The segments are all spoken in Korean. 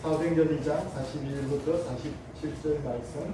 사도행전 2장 41절부터 47절 말씀.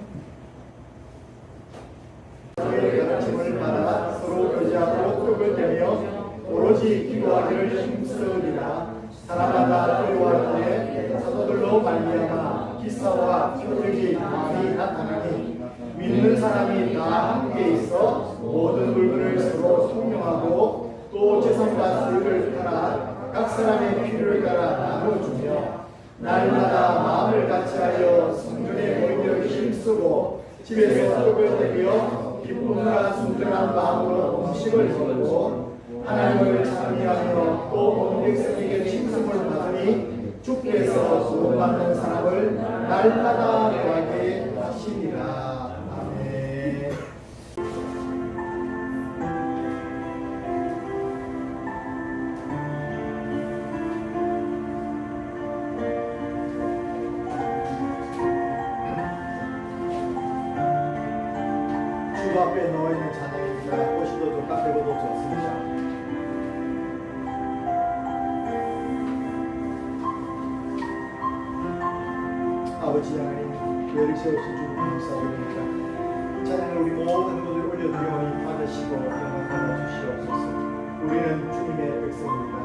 가르침을 받아 서로 교제하고 떡을 떼며 오로지 기도하기를 힘쓰리라. 사람마다 두려워하는데 사도들로 말미암아 기사와 표적이 많이 나타나니 믿는 사람이 다 함께 있어 모든 물건을 서로 통용하고 또 재산과 수익을 따라 각 사람의 필요를 따라 나누어주며 날마다 마음을 같이하여 성전에 모이기를 힘쓰고 집에서 떡을 떼며 기쁨과 순전한 마음으로 음식을 먹고 하나님을 찬미하며 또 온 백성에게 칭송을 받으니 주께서 구원받는 사람을 날마다 구하게 하시리라. 아멘. 주 앞에 놓여있는 찬양입니다. 보시도 좋다, 배고도 좋습니다. 아버지 하나님, 여력시 없이 주님 감사드립니다. 이 찬양을 우리 모든 분들 올려드리오니 받으시고 영광 받아주시옵소서. 우리는 주님의 백성입니다.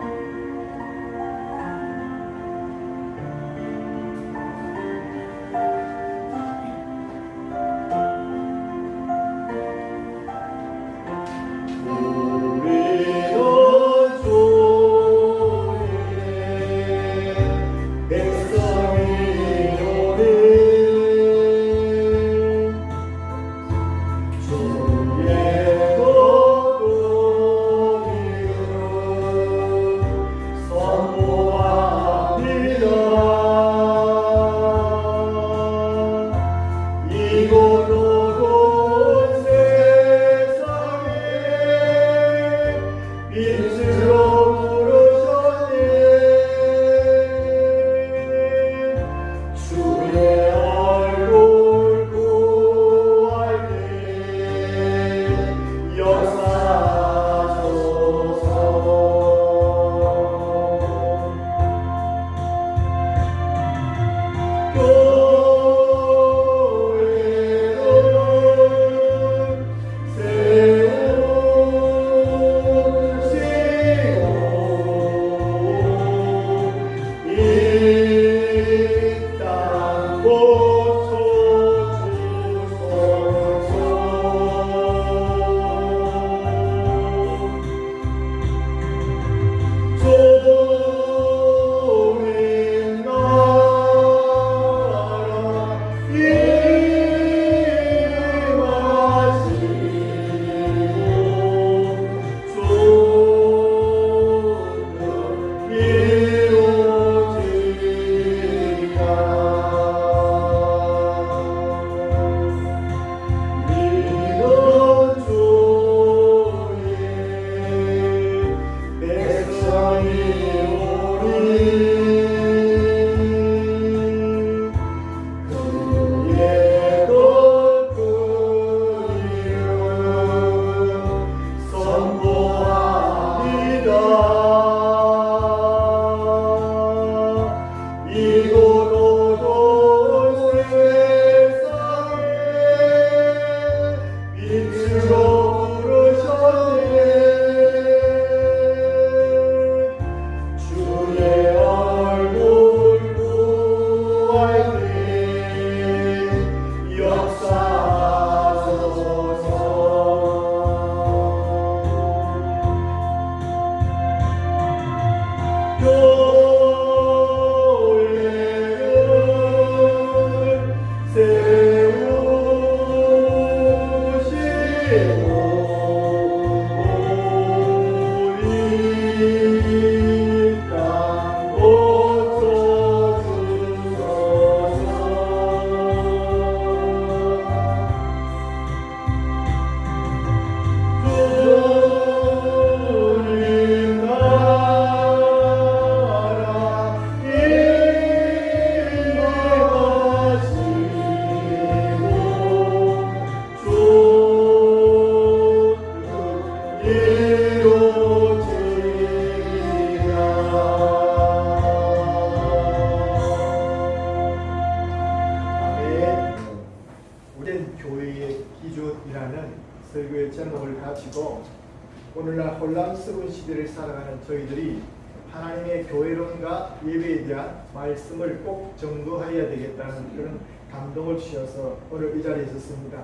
이웃이라는 설교의 제목을 가지고 오늘날 혼란스러운 시대를 살아가는 저희들이 하나님의 교회론과 예배에 대한 말씀을 꼭 점거해야 되겠다는 그런 감동을 주셔서 오늘 이 자리에 있었습니다.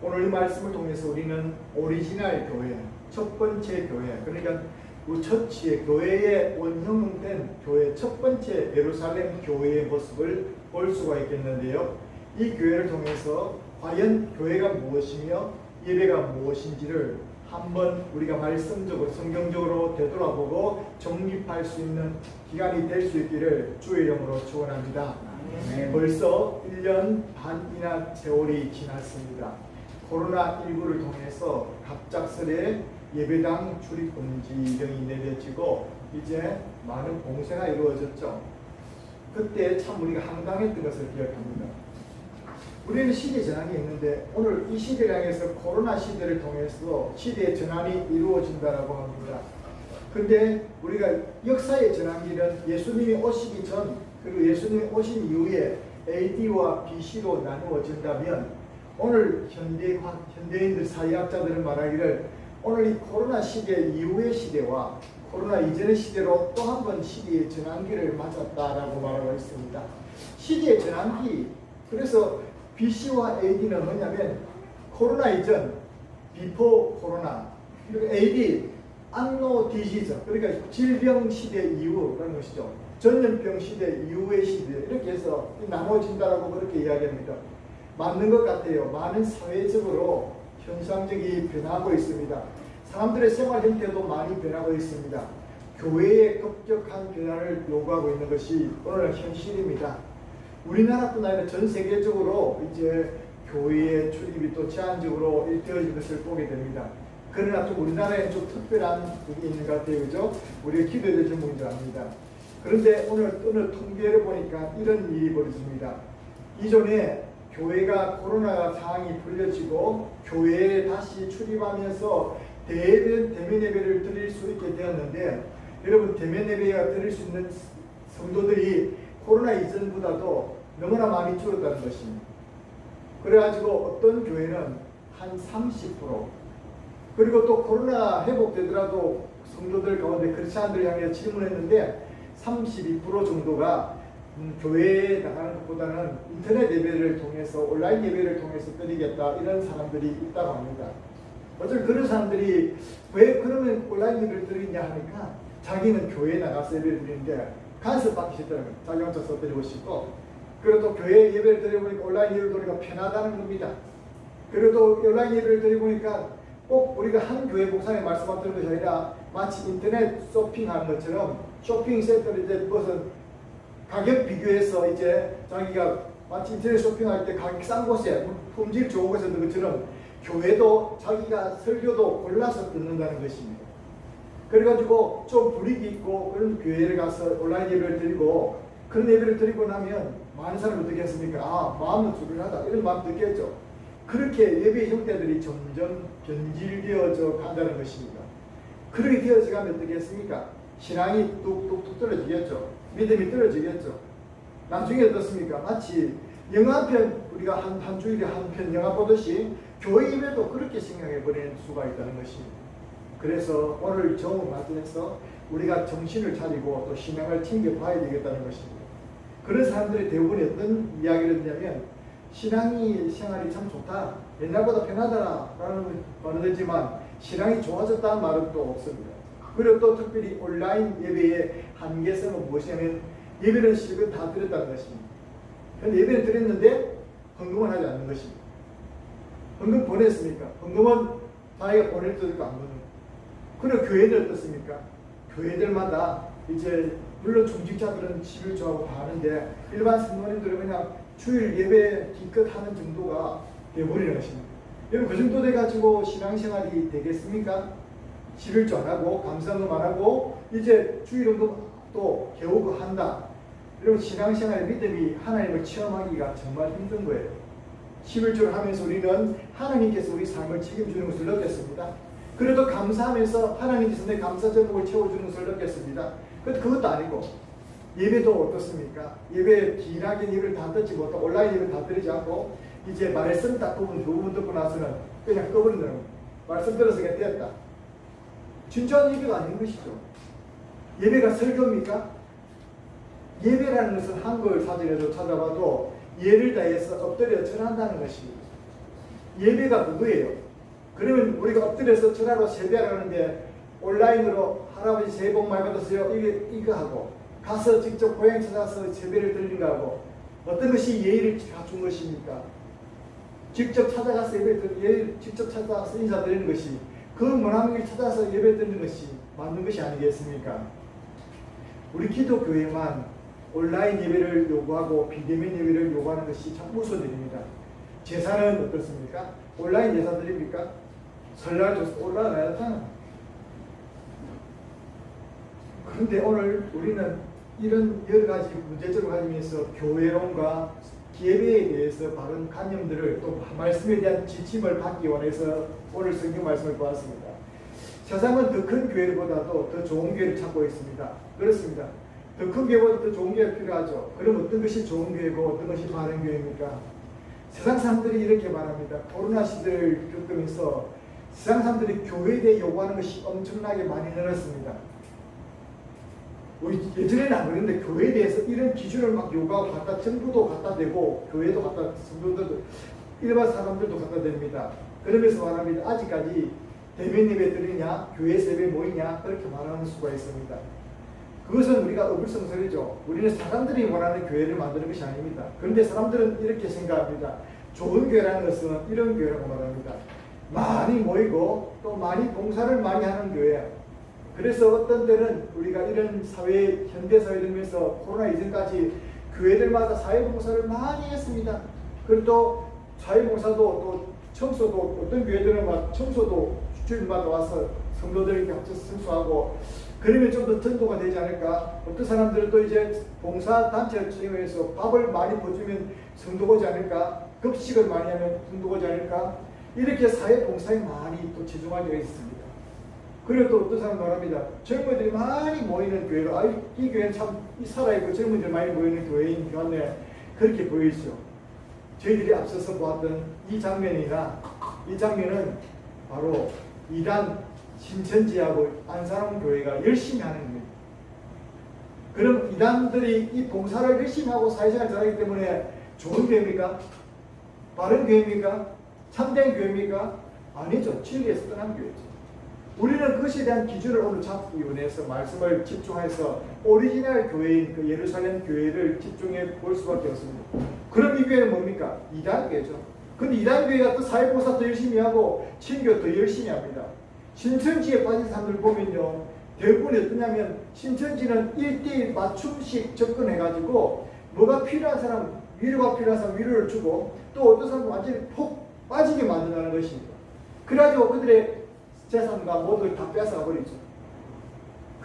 오늘 이 말씀을 통해서 우리는 오리지널 교회, 첫 번째 교회, 그러니까 우처치의 교회의 원형된 교회, 첫 번째 예루살렘 교회의 모습을 볼 수가 있겠는데요. 이 교회를 통해서 과연 교회가 무엇이며 예배가 무엇인지를 한번 우리가 말씀적으로 성경적으로 되돌아보고 정립할 수 있는 기간이 될 수 있기를 주의 이름으로 축원합니다. 벌써 1년 반이나 세월이 지났습니다. 코로나19를 통해서 갑작스레 예배당 출입 금지 등이 내려지고 이제 많은 봉쇄가 이루어졌죠. 그때 참 우리가 황당했던 것을 기억합니다. 우리는 시대 전환이 있는데 오늘 이 시대를 향해서 코로나 시대를 통해서 시대의 전환이 이루어진다라고 합니다. 근데 우리가 역사의 전환기는 예수님이 오시기 전 그리고 예수님이 오신 이후에 AD와 BC로 나누어진다면 오늘 현대인들 사회학자들은 말하기를 오늘 이 코로나 시대 이후의 시대와 코로나 이전의 시대로 또 한 번 시대의 전환기를 맞았다라고 말하고 있습니다. 시대의 전환기, 그래서 BC와 AD는 뭐냐면 코로나 이전, 비포 코로나, 그리고 AD, 안노 디지즈, 그러니까 질병 시대 이후라는 것이죠. 전염병 시대 이후의 시대, 이렇게 해서 나눠진다라고 그렇게 이야기합니다. 맞는 것 같아요. 많은 사회적으로 현상적이 변하고 있습니다. 사람들의 생활 형태도 많이 변하고 있습니다. 교회의 급격한 변화를 요구하고 있는 것이 오늘 현실입니다. 우리나라뿐 아니라 전 세계적으로 이제 교회의 출입이 또 제한적으로 일되어진 것을 보게 됩니다. 그러나 좀 우리나라에 좀 특별한 그게 있는 것 같아요. 그죠? 우리가 기도해야 될 제목인 줄 압니다. 그런데 오늘 통계를 보니까 이런 일이 벌어집니다. 이전에 교회가 코로나 상황이 풀려지고 교회에 다시 출입하면서 대면 예배를 드릴 수 있게 되었는데 여러분 대면 예배가 드릴 수 있는 성도들이 코로나 이전보다도 너무나 많이 줄었다는 것입니다. 그래가지고 어떤 교회는 한 30% 그리고 또 코로나 회복되더라도 성도들 가운데 크리스찬들을 향해 질문했는데 32% 정도가 교회에 나가는 것보다는 인터넷 예배를 통해서 온라인 예배를 통해서 드리겠다 이런 사람들이 있다고 합니다. 어쩔 그런 사람들이 왜 그러면 온라인 예배를 드리냐 하니까 자기는 교회에 나가서 예배를 드리는데 간섭받기 싫다는 거예요. 자기 혼자서 드리고 싶고 그리고 또 교회 예배를 드려보니까 온라인 예배를 드리니까 편하다는 겁니다. 그리고 또 온라인 예배를 드려보니까 꼭 우리가 한 교회 목사님 말씀만 들은 것이 아니라 마치 인터넷 쇼핑하는 것처럼 쇼핑 센터를 이제 무슨 가격 비교해서 이제 자기가 마치 인터넷 쇼핑할 때 가격 싼 곳에 품질 좋은 곳에 있는 것처럼 교회도 자기가 설교도 골라서 듣는다는 것입니다. 그래가지고 좀 분위기 있고 그런 교회를 가서 온라인 예배를 드리고 그런 예배를 드리고 나면 많은 사람이 어떻게 했습니까? 아, 마음은 주둔하다 이런 마음 듣겠죠. 그렇게 예배 형태들이 점점 변질되어져 간다는 것입니다. 그렇게 되어져 가면 어떻게 했습니까? 신앙이 뚝뚝뚝 떨어지겠죠. 믿음이 떨어지겠죠. 나중에 어떻습니까? 마치 영화 한 편 우리가 한 주일에 한 편 영화 보듯이 교회 예배도 그렇게 생각해 버리는 수가 있다는 것입니다. 그래서 오늘 정오 맞이해서 우리가 정신을 차리고 또 신앙을 챙겨봐야 되겠다는 것입니다. 그런 사람들의 대부분이 어떤 이야기를 했냐면 신앙이 생활이 참 좋다, 옛날보다 편하다라는 말은 되지만 신앙이 좋아졌다는 말은 또 없습니다. 그리고 또 특별히 온라인 예배의 한계성은 무엇이냐면 예배는 실컷 다 드렸다는 것입니다. 그런데 예배는 드렸는데 헌금을 하지 않는 것입니다. 헌금 보냈습니까? 헌금은 자기가 보낼 때도 안 보는 거예요. 그리고 교회들 어떻습니까? 교회들마다 이제 물론 중직자들은 11조하고 다 하는데 일반 성도님들은 그냥 주일 예배 기껏 하는 정도가 되어버리는 것입니다. 여러분 그 정도 돼가지고 신앙생활이 되겠습니까? 11조 안 하고 감사헌금 안 하고 이제 주일헌금 또 겨우 한다. 여러분 신앙생활의 믿음이 하나님을 체험하기가 정말 힘든 거예요. 11조를 하면서 우리는 하나님께서 우리 삶을 책임주는 것을 느꼈습니다. 그래도 감사하면서 하나님께서 내 감사 제목을 채워주는 것을 느꼈습니다. 그것도 아니고 예배도 어떻습니까? 예배 길하게 예배를 다 듣지 못하고 온라인 예배를 다 드리지 않고 이제 말씀 딱 그 부분 듣고 나서는 그냥 꺼버린다는 거예요. 말씀 들어서 그냥 됐다. 진짜는 예배가 아닌 것이죠. 예배가 설교입니까? 예배라는 것은 한글 사전에도 찾아봐도 예를 다해서 엎드려 절한다는 것입니다. 예배가 그거예요. 그러면 우리가 엎드려서 절하러 세배하라는데 온라인으로 할아버지 새해 복 많이 받으세요. 이거 하고 가서 직접 고향 찾아서 세배를 드리는 거 하고 어떤 것이 예의를 갖춘 것입니까? 직접 찾아가서 예배를 직접 찾아가서 인사드리는 것이 그 머나먼 찾아서 예배 드리는 것이 맞는 것이 아니겠습니까? 우리 기독교회만 온라인 예배를 요구하고 비대면 예배를 요구하는 것이 참 무서워드립니다. 제사는 어떻습니까? 온라인 제사 드립니까? 설날 올라가야. 그런데 오늘 우리는 이런 여러 가지 문제점을 가지면서 교회론과 예배에 대해서 바른 관념들을 또 말씀에 대한 지침을 받기 원해서 오늘 성경 말씀을 보았습니다. 세상은 더 큰 교회보다도 더 좋은 교회를 찾고 있습니다. 그렇습니다. 더 큰 교회보다 더 좋은 교회가 필요하죠. 그럼 어떤 것이 좋은 교회고 어떤 것이 바른 교회입니까? 세상 사람들이 이렇게 말합니다. 코로나 시대를 겪으면서 세상 사람들이 교회에 대해 요구하는 것이 엄청나게 많이 늘었습니다. 우리 예전에는 안 그랬는데 교회에 대해서 이런 기준을 막 요구하고 갖다 정부도 갖다 대고 교회도 갖다 성도들도 일반 사람들도 갖다 댑니다. 그러면서 말합니다. 아직까지 대면 예배 드리냐 교회 세배 모이냐 그렇게 말하는 수가 있습니다. 그것은 우리가 어불성설이죠. 우리는 사람들이 원하는 교회를 만드는 것이 아닙니다. 그런데 사람들은 이렇게 생각합니다. 좋은 교회라는 것은 이런 교회라고 말합니다. 많이 모이고 또 많이 봉사를 많이 하는 교회. 그래서 어떤 때는 우리가 이런 사회, 현대사회 들면서 코로나 이전까지 교회들마다 사회봉사를 많이 했습니다. 그리고 또 사회봉사도 또 청소도 어떤 교회들은 막 청소도 주일마다 와서 성도들 이렇게 청소하고 그러면 좀 더 전도가 되지 않을까? 어떤 사람들은 또 이제 봉사단체를 통해서 밥을 많이 퍼주면 성도가 오지 않을까? 급식을 많이 하면 성도가 오지 않을까? 이렇게 사회봉사에 많이 또 치중한 적이 있습니다. 그리고 또 어떤 사람 말합니다. 젊은이들이 많이 모이는 교회로 이 교회는 참 살아있고 젊은이들 많이 모이는 교회인 것 같네. 그렇게 보이죠. 저희들이 앞서서 보았던 이 장면은 바로 이단 신천지하고 안산홍 교회가 열심히 하는 겁니다. 그럼 이단들이 이 봉사를 열심히 하고 사회생활 잘하기 때문에 좋은 교회입니까? 바른 교회입니까? 참된 교회입니까? 아니죠. 진리에서 떠난 교회죠. 우리는 그것에 대한 기준을 오늘 잡기 원해서 말씀을 집중해서 오리지널 교회인 그 예루살렘 교회를 집중해 볼 수밖에 없습니다. 그럼 이 교회는 뭡니까? 이단교회죠. 근데 이단교회가 또 사회봉사 더 열심히 하고 친교 더 열심히 합니다. 신천지에 빠진 사람들 보면요. 대부분이 어떠냐면 신천지는 1대1 맞춤식 접근해가지고 뭐가 필요한 사람, 위로가 필요한 사람 위로를 주고 또 어떤 사람은 완전히 폭 빠지게 만든다는 것입니다. 그래가지고 그들의 재산과 모든 다 뺏어가 버리죠.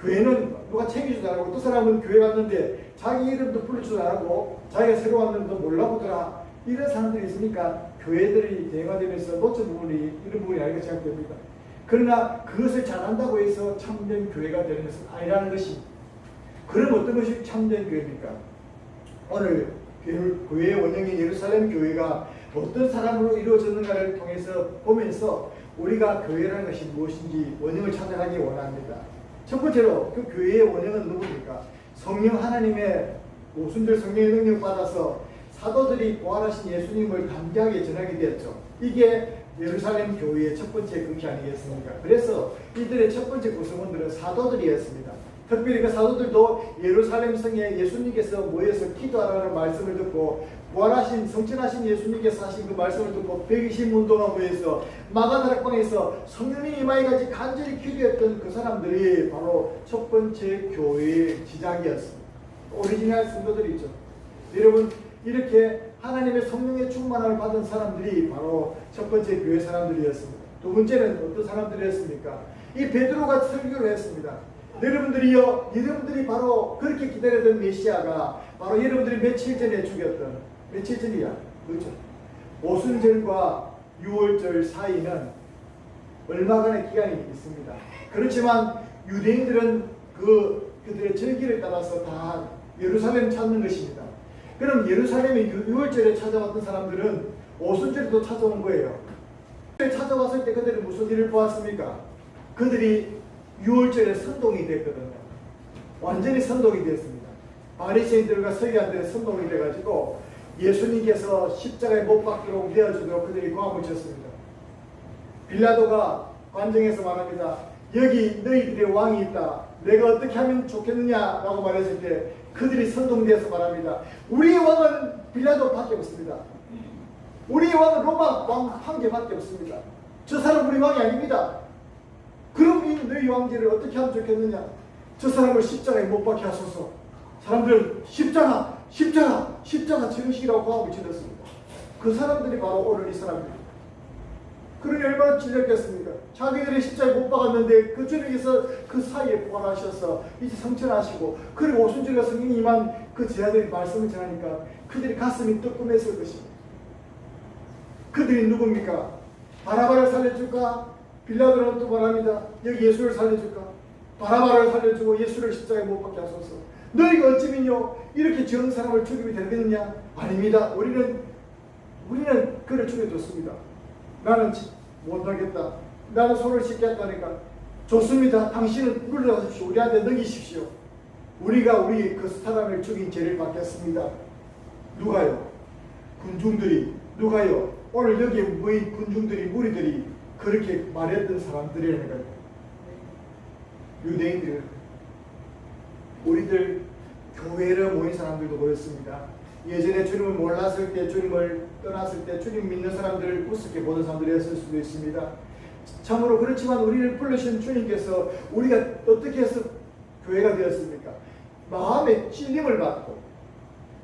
교회는 누가 챙겨주지 않고 또 사람은 교회 갔는데 자기 이름도 불러주지 않고 자기가 새로 왔는데도 몰라보더라. 이런 사람들이 있으니까 교회들이 대응화되면서 놓친 부분이 이런 부분이 아닐까 생각됩니다. 그러나 그것을 잘한다고 해서 참된 교회가 되는 것은 아니라는 것입니다. 그럼 어떤 것이 참된 교회입니까? 오늘 교회의 원형인 예루살렘 교회가 어떤 사람으로 이루어졌는가를 통해서 보면서 우리가 교회라는 것이 무엇인지 원형을 찾아가기 원합니다. 첫 번째로 그 교회의 원형은 누구입니까? 성령 하나님의 오순절 성령의 능력 받아서 사도들이 부활하신 예수님을 담대하게 전하게 되었죠. 이게 예루살렘 교회의 첫 번째 극이 아니겠습니까? 그래서 이들의 첫 번째 구성원들은 사도들이었습니다. 특별히 그 사도들도 예루살렘 성에 예수님께서 모여서 기도하라는 말씀을 듣고 부활하신 성천하신 예수님께서 하신 그 말씀을 듣고 120문도가 모여서 마가다락방에서 성령이 임하여가지고 간절히 기도했던 그 사람들이 바로 첫 번째 교회의 지작이었습니다. 오리지널 성도들이죠. 여러분 이렇게 하나님의 성령의 충만함을 받은 사람들이 바로 첫 번째 교회 사람들이었습니다. 두 번째는 어떤 사람들이었습니까? 이 베드로가 설교를 했습니다. 여러분들이 바로 그렇게 기다렸던 메시아가 바로 여러분들이 며칠 전에 죽였던 며칠 전이야. 그렇죠. 오순절과 유월절 사이는 얼마간의 기간이 있습니다. 그렇지만 유대인들은 그들의 절기를 따라서 다 예루살렘 찾는 것입니다. 그럼 예루살렘의 유월절에 찾아왔던 사람들은 오순절에도 찾아온 거예요. 찾아왔을 때 그들이 무슨 일을 보았습니까? 그들이 유월절에 선동이 됐거든요. 완전히 선동이 됐습니다. 바리새인들과 서기관들의 선동이 돼가지고 예수님께서 십자가에 못 박도록 내어주도록 그들이 고함을 쳤습니다. 빌라도가 관정에서 말합니다. 여기 너희들의 왕이 있다. 내가 어떻게 하면 좋겠느냐라고 말했을 때 그들이 선동되어서 말합니다. 우리의 왕은 빌라도밖에 없습니다. 우리의 왕은 로마 왕 한 개밖에 없습니다. 저 사람 우리 왕이 아닙니다. 그럼 이 너희 왕제를 어떻게 하면 좋겠느냐? 저 사람을 십자가에 못 박게 하소서. 사람들은 십자가 정식이라고 고함을 질렀습니다. 그 사람들이 바로 오늘 이 사람입니다. 그러니 얼마나 찔렸겠습니까? 자기들이 십자가에 못 박았는데 그 주님께서 그 사이에 부활하셔서 이제 성천하시고 그리고 오순절과 성령이 임한 그 제자들이 말씀을 전하니까 그들이 가슴이 뜨끔했을 것입니다. 그들이 누굽니까? 바라바를 살려줄까? 빌라도는 또 말합니다. 여기 예수를 살려줄까? 바라바를 살려주고 예수를 십자가에 못 박게 하소서. 너희가 어찌면요 이렇게 지은 사람을 죽이면 되겠느냐? 아닙니다. 우리는 그를 죽여줬습니다. 나는 못하겠다. 나는 손을 씻겠다니까. 좋습니다. 당신은 물러가십시오. 우리한테 넘기십시오. 우리가 우리 그 사람을 죽인 죄를 받겠습니다. 누가요? 군중들이. 누가요? 오늘 여기에 모인 군중들이 무리들이 그렇게 말했던 사람들이라는 거예요. 유대인들, 우리들 교회를 모인 사람들도 그렇습니다. 예전에 주님을 몰랐을 때, 주님을 떠났을 때 주님 믿는 사람들을 우습게 보는 사람들이었을 수도 있습니다. 참으로 그렇지만 우리를 부르신 주님께서 우리가 어떻게 해서 교회가 되었습니까? 마음에 찔림을 받고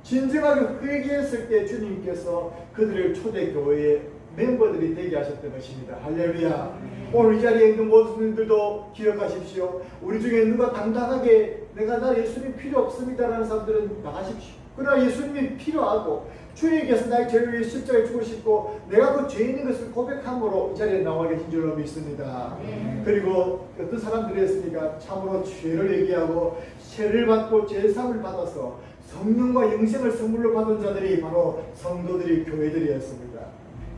진정하게 회개했을 때 주님께서 그들을 초대교회의 멤버들이 되게 하셨던 것입니다. 할렐루야. 오늘 이 자리에 있는 모든 분들도 기억하십시오. 우리 중에 누가 당당하게 나 예수님 필요 없습니다라는 사람들은 나가십시오. 그러나 예수님이 필요하고 주님께서 나의 죄를 위해 십자가에 죽으시고 내가 그 죄 있는 것을 고백함으로 이 자리에 나와 계신 줄로 믿습니다. 그리고 어떤 사람들이 했으니까 참으로 죄를 얘기하고 죄를 받고 죄사함을 받아서 성령과 영생을 선물로 받은 자들이 바로 성도들이 교회들이었습니다.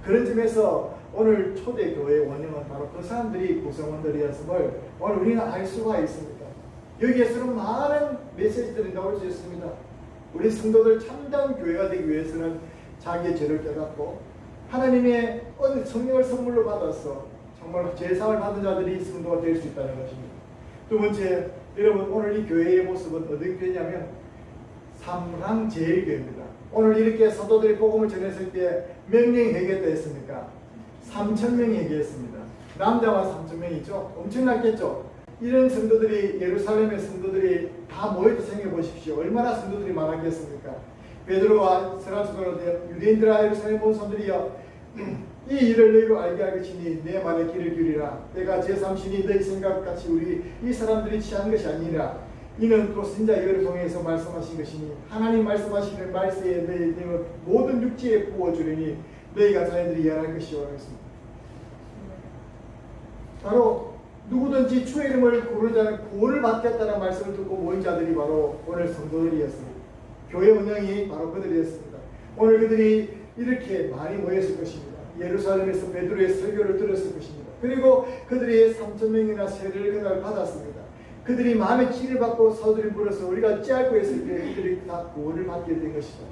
그런 점에서 오늘 초대교회의 원형은 바로 그 사람들이 구성원들이었음을 오늘 우리는 알 수가 있습니다. 여기에서는 많은 메시지들이 나올 수 있습니다. 우리 성도들 참다운 교회가 되기 위해서는 자기의 죄를 깨닫고 하나님의 성령을 선물로 받아서 정말 죄사함을 받은 자들이 성도가 될 수 있다는 것입니다. 두 번째, 여러분 오늘 이 교회의 모습은 어떤 교회냐면 삼랑제일교회입니다. 오늘 이렇게 사도들이 복음을 전했을 때 몇 명이 회개했다 했습니까? 3,000명이 회개했습니다. 남자와 3,000명이죠. 엄청났겠죠. 이런 성도들이 예루살렘의 성도들이 다 모여서 생각해 보십시오. 얼마나 성도들이 많았겠습니까? 베드로와 세라스도로 된 유대인들아 예루살렘 온 사람들이여 이 일을 너희로 알게 하겠으니 내 말에 귀를 기울이라. 내가 제3신이 너희 생각같이 우리 이 사람들이 취한 것이 아니라 이는 또 선자 이어를 통해서 말씀하신 것이니 하나님 말씀하시는 말씀에 너희 모든 육지에 부어주리니 너희가 자녀들이 이해할 것이오 하겠습니다. 바로 누구든지 주의 이름을 부르는 자는 구원을 받겠다는 말씀을 듣고 모인 자들이 바로 오늘 성도들이었습니다. 교회 운영이 바로 그들이었습니다. 오늘 그들이 이렇게 많이 모였을 것입니다. 예루살렘에서 베드로의 설교를 들었을 것입니다. 그리고 그들이 3,000명이나 세례를 그날 받았습니다. 그들이 마음의 치를 받고 사도들이 물어서 우리가 어찌할꼬 했을 때 그들이 다 구원을 받게 된 것이다.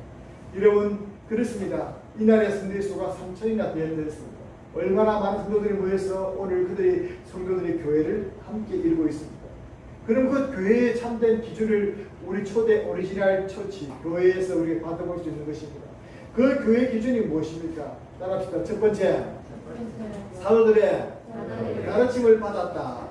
여러분 그렇습니다. 이날의 성도의 수가 3,000이나 되었습니다. 얼마나 많은 성도들이 모여서 오늘 그들이 성도들의 교회를 함께 이루고 있습니다. 그럼 그 교회의 참된 기준을 우리 초대 오리지널 처치 교회에서 우리가 받아볼 수 있는 것입니다. 그 교회 기준이 무엇입니까? 따라합시다. 첫 번째, 사도들의 가르침을 받았다.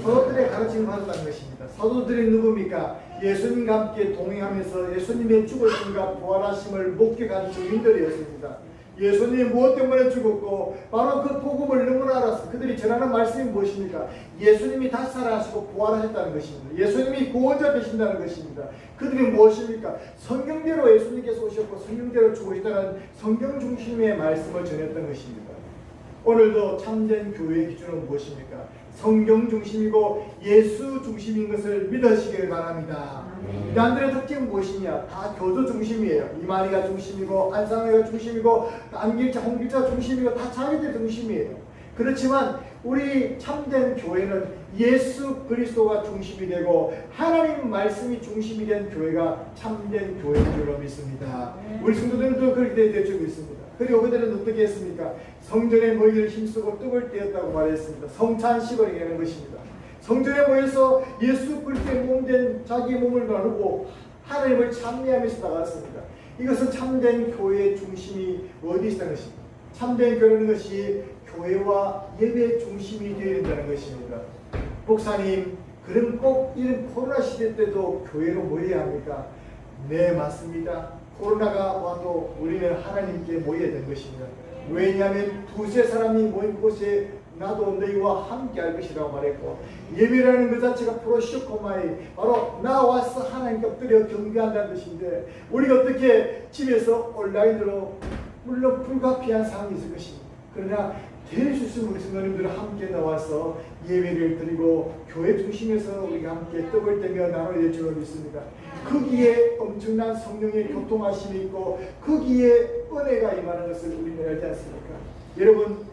사도들의 가르침을 받았다는 것입니다. 사도들이 누굽니까? 예수님과 함께 동행하면서 예수님의 죽으심과 부활하심을 목격한 증인들이었습니다. 예수님이 무엇 때문에 죽었고 바로 그 복음을 너무나 알아서 그들이 전하는 말씀이 무엇입니까? 예수님이 다시 살아나시고 부활하셨다는 것입니다. 예수님이 구원자 되신다는 것입니다. 그들이 무엇입니까? 성경대로 예수님께서 오셨고 성경대로 죽으시다는 성경 중심의 말씀을 전했던 것입니다. 오늘도 참된 교회의 기준은 무엇입니까? 성경 중심이고 예수 중심인 것을 믿으시길 바랍니다. 이단들의 특징은 무엇이냐? 다 교도 중심이에요. 이만희가 중심이고 안상회가 중심이고 안길자, 홍길자 중심이고 다 자기들 중심이에요. 그렇지만 우리 참된 교회는 예수 그리스도가 중심이 되고 하나님 말씀이 중심이 된 교회가 참된 교회인 줄로 믿습니다. 우리 성도들도 그렇게 될 줄 믿습니다. 그리고 그들은 어떻게 했습니까? 성전에 모이기를 힘쓰고 떡을 떼었다고 말했습니다. 성찬식을 얘기하는 것입니다. 성전에 모여서 예수 그리스도의 몸된 자기 몸을 나누고 하나님을 찬미하면서 나갔습니다. 이것은 참된 교회의 중심이 어디 있다는 것입니다. 참된 교회라는 것이 교회와 예배 중심이 되어야 된다는 것입니다. 목사님, 그럼 꼭 이런 코로나 시대 때도 교회로 모여야 합니까? 네, 맞습니다. 코로나가 와도 우리는 하나님께 모여야 되는 것입니다. 왜냐하면 두세 사람이 모인 곳에 나도 너희와 함께 할 것이라고 말했고, 예배라는 것 자체가 프로시코마이, 바로 나와서 하나님께 엎드려 경배한다는 것인데, 우리가 어떻게 집에서 온라인으로, 물론 불가피한 상황이 있을 것입니다. 그러나 될 수 있으면 우리 성도님들은 함께 나와서 예배를 드리고 교회 중심에서 우리가 함께 떡을 떼며 나눠야 될 줄 믿습니다. 거기에 엄청난 성령의 교통하심이 있고 거기에 은혜가 임하는 것을 우리는 알지 않습니까? 여러분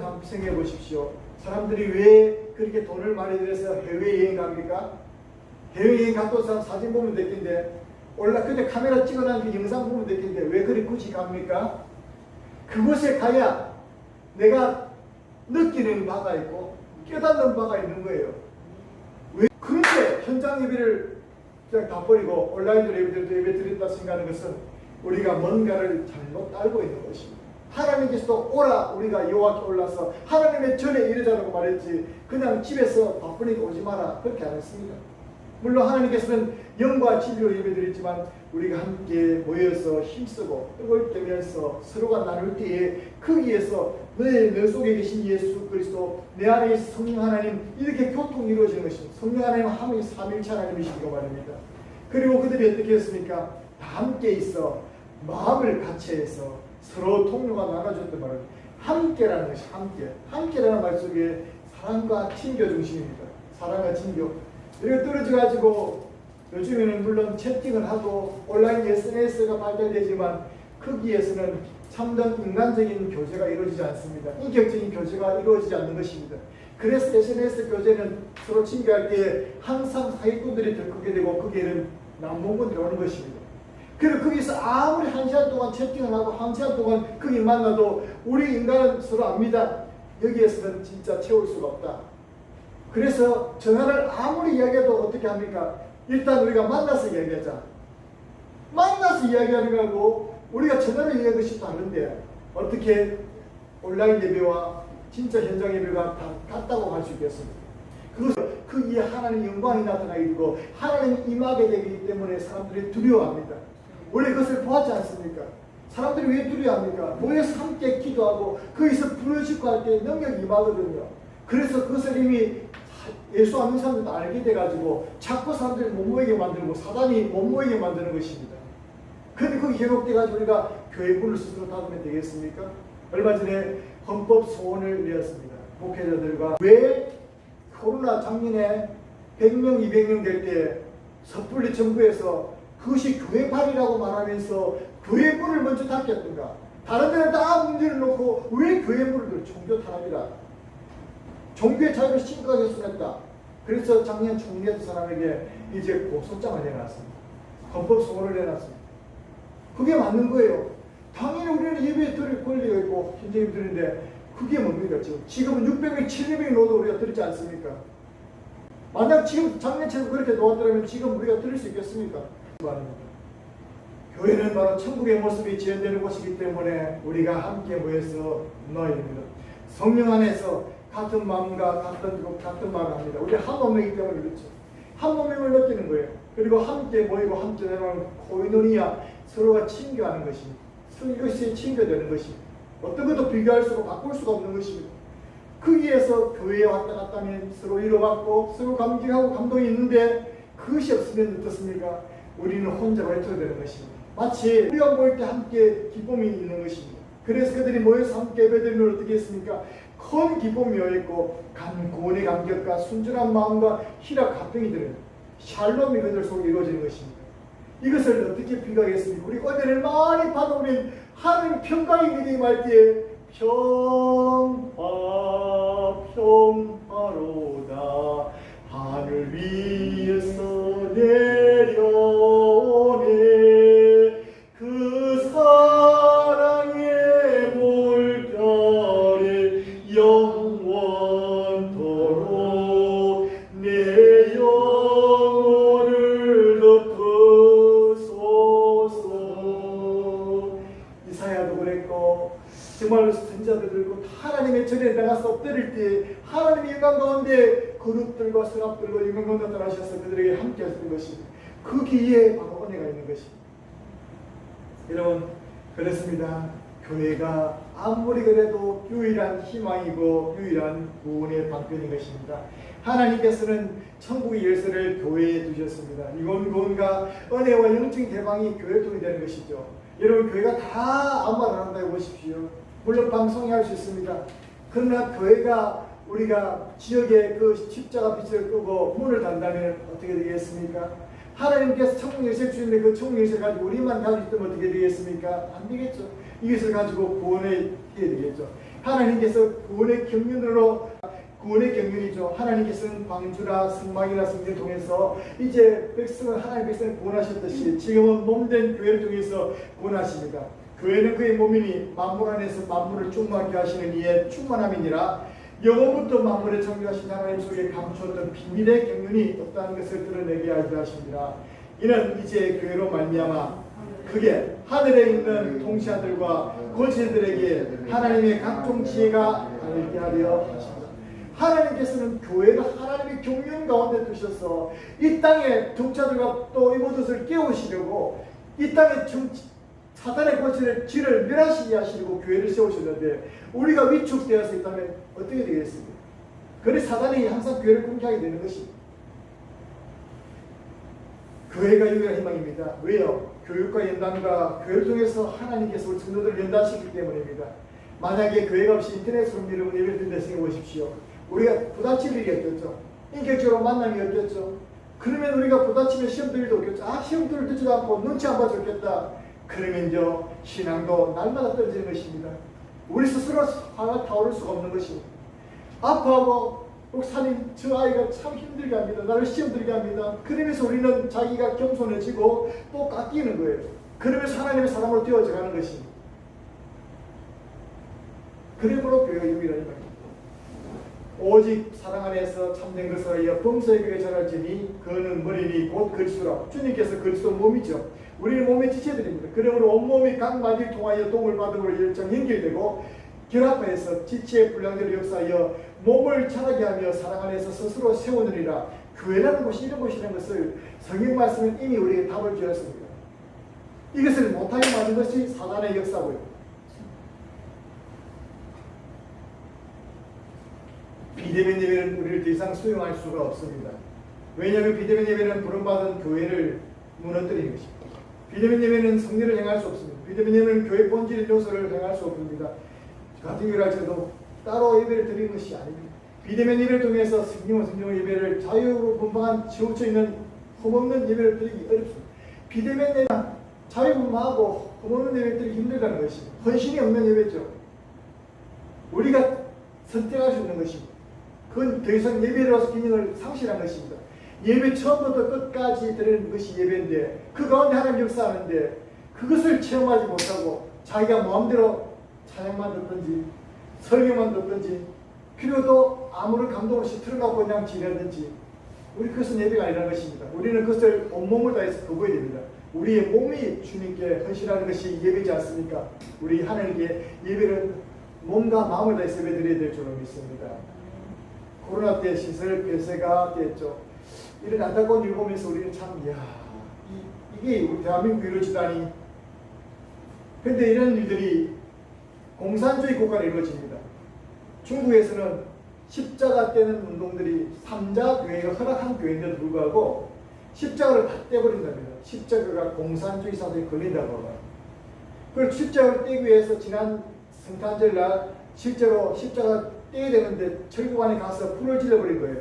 한번 생각해 보십시오. 사람들이 왜 그렇게 돈을 많이 들여서 해외여행 갑니까? 해외여행 갔던 사람 사진 보면 됐긴데, 그때 카메라 찍어놓은 그 영상 보면 됐긴데 왜 그리 굳이 갑니까? 그곳에 가야 내가 느끼는 바가 있고 깨닫는 바가 있는 거예요. 왜? 그런데 현장 예배를 그냥 다 버리고 온라인으로 예배 드린다 생각하는 것은 우리가 뭔가를 잘못 알고 있는 것입니다. 하나님께서도 오라, 우리가 여호와께 올라서 하나님의 전에 이르자라고 말했지, 그냥 집에서 바쁘니까 오지 마라, 그렇게 안 했습니다. 물론 하나님께서는 영과 진리로 예배드리지만 우리가 함께 모여서 힘쓰고 떡을 떼면서 서로가 나눌 때에 거기에서 내 속에 계신 예수 그리스도, 내 안에 있는 성령 하나님, 이렇게 교통이 이루어지는 것입니다. 성령 하나님은 하나님 삼위일체 하나님이시고 말입니다. 그리고 그들이 어떻게 했습니까? 다 함께 있어 마음을 같이 해서 서로 통로가 나눠줬단 말입니다. 함께라는 것이 함께라는 말 속에 사랑과 친교 중심입니다. 사랑과 친교. 이렇게 떨어져가지고 요즘에는 물론 채팅을 하고 온라인 SNS가 발달되지만 거기에서는 참된 인간적인 교제가 이루어지지 않습니다. 인격적인 교제가 이루어지지 않는 것입니다. 그래서 SNS 교제는 서로 친교할 때 항상 사기꾼들이 들끓게 되고 거기에는 남봉꾼들이 오는 것입니다. 그리고 거기서 아무리 1시간 동안 채팅을 하고 1시간 동안 거기 만나도 우리 인간은 서로 압니다. 여기에서는 진짜 채울 수가 없다. 그래서 전화를 아무리 이야기해도 어떻게 합니까? 일단 우리가 만나서 이야기하자. 만나서 이야기하는 거하고 우리가 전화로 이야기하는 것이 다른데 어떻게 온라인 예배와 진짜 현장 예배가 다 같다고 할 수 있겠습니까? 그것은 거기에 하나님의 영광이 나타나게 되고 하나님이 임하게 되기 때문에 사람들이 두려워합니다. 원래 그것을 보았지 않습니까? 사람들이 왜 두려워합니까? 모여서 함께 기도하고 거기서 부르짖고 할 때 능력이 임하거든요. 그래서 그것을 이미 예수 안 믿는 사람들도 알게 돼가지고 자꾸 사람들이 못 모이게 만들고 사단이 못 모이게 만드는 것입니다. 그런데 그게 계속돼가지고 우리가 교회 문을 스스로 닫으면 되겠습니까? 얼마 전에 헌법 소원을 내었습니다. 목회자들과 왜 코로나 작년에 100명, 200명 될 때 섣불리 정부에서 그것이 교회팔이라고 말하면서 교회 문을 먼저 닫겠던가? 다른 데는 다 문제를 놓고 왜 교회 문을 종교 탄압이다. 종교의 자유를 심각하게 손했다. 그래서 작년 총리했던 사람에게 이제 고소장을 내놨습니다. 헌법 소원을 내놨습니다. 그게 맞는 거예요. 당연히 우리는 예배에 드릴 권리가 있고 현재 예배 드리는데 그게 뭡니까? 지금은 600명, 700명이 놓아도 우리가 드리지 않습니까? 만약 지금 작년처럼 그렇게 놓았더라면 지금 우리가 드릴 수 있겠습니까? 교회는 바로 천국의 모습이 지연되는 곳이기 때문에 우리가 함께 모여서 넣어야 됩니다. 성령 안에서 같은 마음과 같은 말을 합니다. 우리 한 몸이기 때문에 그렇죠. 한 몸임을 느끼는 거예요. 그리고 함께 모이고 함께 나누는 코이노니아, 서로가 친교하는 것입니다. 이것이 친교되는 것입니다. 어떤 것도 비교할 수가 바꿀 수가 없는 것입니다. 거기에서 교회에 왔다 갔다 하면 서로 위로받고 서로 감격하고 감동이 있는데 그것이 없으면 어떻습니까? 우리는 혼자 뱉어야 되는 것입니다. 마치 우리가 모일 때 함께 기쁨이 있는 것입니다. 그래서 그들이 모여서 함께 예배드리면 어떻게 했습니까? 큰 기쁨이 여있고 구원의 감격과 순전한 마음과 희락 합병이 되는 샬롬이 그들 속에 이루어지는 것입니다. 이것을 어떻게 비교하겠습니까? 우리 은혜를 많이 받아오면 하나님 평강이 우리에게 임할 때에 평화로다 하늘 위에서 내려오네 그 사랑의 물결이 영원토록 내 영혼을 덮으소서. 이사야도 그랬고 정말로 선지자들 들고 하나님의 전에 나가서 엎드릴 때 하나님의 영광 가운데 그룹들과 서랍들과 영광 가운데 나타나셔서 그들에게 함께 하시는 것입니다. 그 기회에 바로 은혜가 있는 것입니다. 여러분 그렇습니다. 교회가 아무리 그래도 유일한 희망이고 유일한 구원의 방편인 것입니다. 하나님께서는 천국의 열쇠를 교회에 두셨습니다. 이건 구원과 은혜와 영적 대방이 교회를 통해 되는 것이죠. 여러분 교회가 다 아무 말 안 한다고 보십시오. 물론 방송이 할 수 있습니다. 그러나 교회가 우리가 지역에 그 십자가 빛을 끄고 문을 닫는다면 어떻게 되겠습니까? 하나님께서 천국 열쇠를 주는데 그 천국 열쇠를 가지고 우리만 가지고 있으면 어떻게 되겠습니까? 안 되겠죠. 이것을 가지고 구원을 해야 되겠죠. 하나님께서 구원의 경륜이죠. 하나님께서는 광주나 성막이나 성전을 통해서 이제 하나님 백성을 구원하셨듯이 지금은 몸된 교회를 통해서 구원하십니다. 교회는 그의 몸이니 만물 안에서 만물을 충만하게 하시는 이의 충만함이니라. 영원부터 만물에 창조하신 하나님 속에 감추었던 비밀의 경륜이 없다는 것을 드러내게 하려 하십니다. 이는 이제 교회로 말미암아 그게 하늘에 있는 통치자들과 권세들에게 하나님의 각종 지혜가 알게 하려 하십니다. 하나님께서는 교회를 하나님의 경륜 가운데 두셔서 이 땅의 통치자들과 또 이 모든 것을 깨우시려고 이 땅의 사탄의 권세를 지를 멸하시게 하시려고 교회를 세우셨는데 우리가 위축되어서 있다면 어떻게 되겠습니까? 그래서 사단이 항상 교회를 공격하게 되는 것입니다. 교회가 유일한 희망입니다. 왜요? 교육과 연단과 교회를 통해서 하나님께서 우리 성도들을 연단시키기 때문입니다. 만약에 교회가 없이 인터넷으로 여러분 예배를 드린다 생각해 보십시오. 우리가 부딪힐 일이 없겠죠. 인격적으로 만남이 없겠죠. 그러면 우리가 부딪히면 시험 들 일도 없겠죠. 시험 들을 듣지도 않고 눈치 안 봐도 좋겠다. 그러면요 신앙도 날마다 떨어지는 것입니다. 우리 스스로 화가 타오를 수가 없는 것입니다. 아파하고 목사님 저 아이가 참 힘들게 합니다. 나를 시험 들게 합니다. 그러면서 우리는 자기가 겸손해지고 또 깎이는 거예요. 그러면서 하나님의 사람으로 되어져 가는 것입니다. 그러므로 교회가 유일한 희망입니다. 오직 사랑 안에서 참된 것을 하여 범사의 교회 자랄지니 그는 머리니 곧 그리스도라. 주님께서 그리스도 몸이죠. 우리는 몸의 지체들입니다. 그러므로 온몸이 각 마디를 통하여 도움을 받음으로 열정 연결되고 결합해서 지체의 분량대로 역사하여 몸을 자라게 하며 사랑 안에서 스스로 세우느니라. 교회라는 곳이 이런 곳이라는 것을 성경 말씀은 이미 우리에게 답을 주었습니다. 이것을 못하게 만든 것이 사단의 역사고요. 비대면 예배는 우리를 더 이상 수용할 수가 없습니다. 왜냐하면 비대면 예배는 부름받은 교회를 무너뜨리는 것입니다. 비대면 예배는 성례를 행할 수 없습니다. 비대면 예배는 교회 본질의 요소를 행할 수 없습니다. 같은 교회를 할지라도 따로 예배를 드리는 것이 아닙니다. 비대면 예배를 통해서 성령 예배를 자유로 분방한 치우쳐 있는 흠없는 예배를 드리기 어렵습니다. 비대면 예배는 자유분방하고 흠없는 예배를 드리기 힘들다는 것입니다. 헌신이 없는 예배죠. 우리가 선택할 수 있는 것입니다. 그건 더 이상 예배로서 기능을 상실한 것입니다. 예배 처음부터 끝까지 드리는 것이 예배인데 그 가운데 하나님 역사하는데 그것을 체험하지 못하고 자기가 마음대로 찬양만 듣든지 설교만 듣든지 필요도 아무런 감동 없이 틀어놓고 그냥 지내든지 우리 그것은 예배가 아니라는 것입니다. 우리는 그것을 온몸을 다해서 거부해야 됩니다. 우리의 몸이 주님께 헌신하는 것이 예배지 않습니까? 우리 하나님께 예배를 몸과 마음을 다해서 예배드려야 될 줄로 믿습니다. 코로나 때 시설 폐쇄가 됐죠. 이런 안타까운 일 보면서 우리는 참 이게 우리 대한민국이 이루어지다니. 그런데 이런 일들이 공산주의 국가로 이루어집니다. 중국에서는 십자가 떼는 운동들이 3자 교회가 허락한 교회인데도 불구하고 십자가를 다 떼버린답니다. 십자가가 공산주의 사상에 걸린다고 합니다. 그걸 십자가를 떼기 위해서 지난 성탄절 날 실제로 십자가 떼야 되는데 철교관에 가서 불을 질러버린 거예요.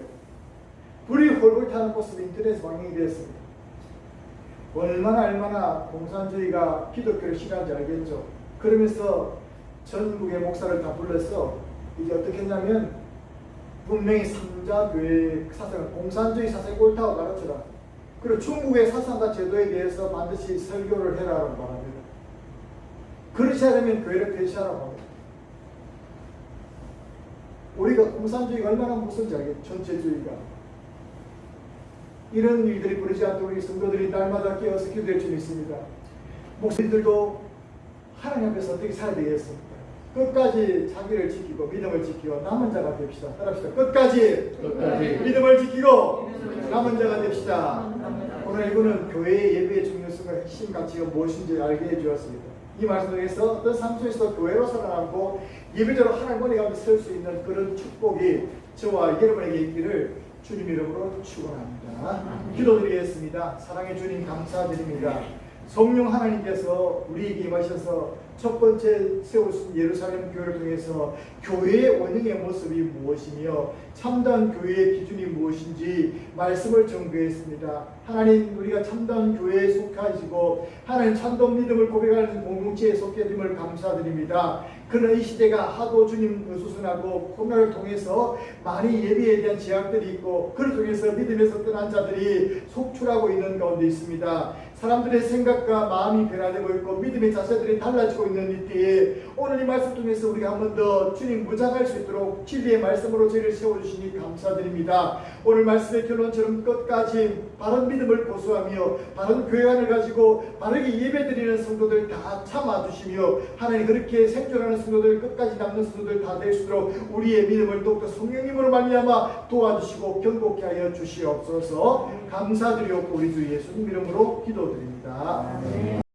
불이 홀홀 타는 모습이 인터넷에 방영이 되었습니다. 얼마나 공산주의가 기독교를 싫어하는지 알겠죠. 그러면서 전국의 목사를 다 불러서 이제 어떻게 했냐면 분명히 삼자교회 사상을 공산주의 사상이 옳다고 가르쳐라. 그리고 중국의 사상과 제도에 대해서 반드시 설교를 해라라고 말합니다. 그렇지 않으면 교회를 폐쇄하라고 합니다. 우리가 공산주의가 얼마나 무서운지 알겠죠. 전체주의가. 이런 일들이 벌어지지 않도록 우리 성도들이 날마다 깨어서 기도할 줄 믿습니다. 목사님들도 하나님 앞에서 어떻게 살아야 되겠습니까? 끝까지 자기를 지키고 믿음을 지키고 남은 자가 됩시다. 따라합시다. 끝까지 믿음을 지키고 남은 자가 됩시다. 오늘 이거는 교회의 예배의 중요성과 핵심 가치가 무엇인지 알게 해주었습니다. 이 말씀 통해서 어떤 삶 속에서 교회로 살아남고 예배대로 하나님 은혜 가운데 설 수 있는 그런 축복이 저와 여러분에게 있기를 주님 이름으로 축원합니다. 기도드리겠습니다. 사랑의 주님 감사드립니다. 성령 하나님께서 우리에게 임하셔서 첫 번째 세우신 예루살렘 교회를 통해서 교회의 원형의 모습이 무엇이며 참다운 교회의 기준이 무엇인지 말씀을 전개했습니다. 하나님, 우리가 참다운 교회에 속하시고 하나님 참다운 믿음을 고백하는 공동체에 속해 됨을 감사드립니다. 그러나 이 시대가 하도 주님 수순하고 코로나를 통해서 많이 예배에 대한 제약들이 있고 그를 통해서 믿음에서 떠난 자들이 속출하고 있는 가운데 있습니다. 사람들의 생각과 마음이 변화되고 있고 믿음의 자세들이 달라지고 있는 이때에 오늘 이 말씀 통해서 우리가 한 번 더 주님 무장할 수 있도록 진리의 말씀으로 저희를 세워주시니 감사드립니다. 오늘 말씀의 결론처럼 끝까지 바른 믿음을 고수하며 바른 교회관을 가지고 바르게 예배드리는 성도들 다 참아주시며 하나님 그렇게 생존하는 성도들 끝까지 남는 성도들 다 될 수 있도록 우리의 믿음을 더욱더 성령님으로 말미암아 도와주시고 견고케 하여 주시옵소서. 감사드리옵고 우리 주 예수님 이름으로 기도드립니다.